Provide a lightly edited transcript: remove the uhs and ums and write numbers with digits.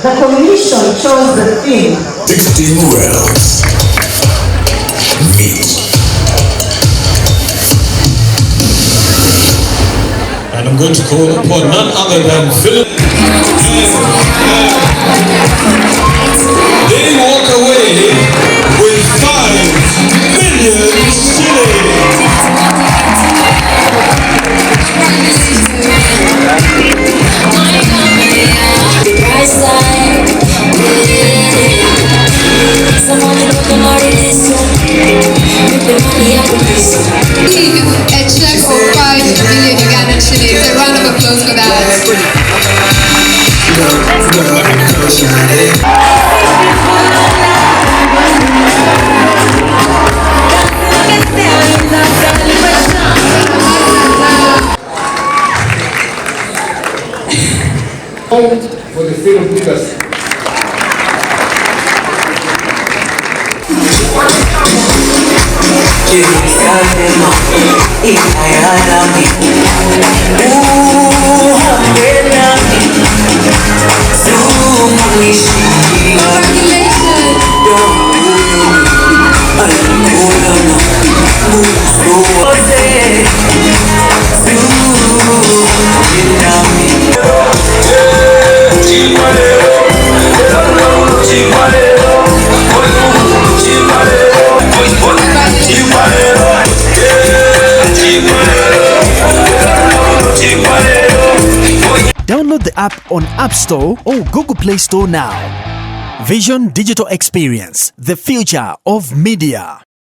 The commission chose the theme 16 worlds meet. And I'm going to call upon none other than Philip. They walk away with 5 million shillings. A check for 5 million Ugandan shillings. A round of applause for that. For the field of leaders. Download the app on App Store or Google Play Store now. Vision Digital Experience, the future of media.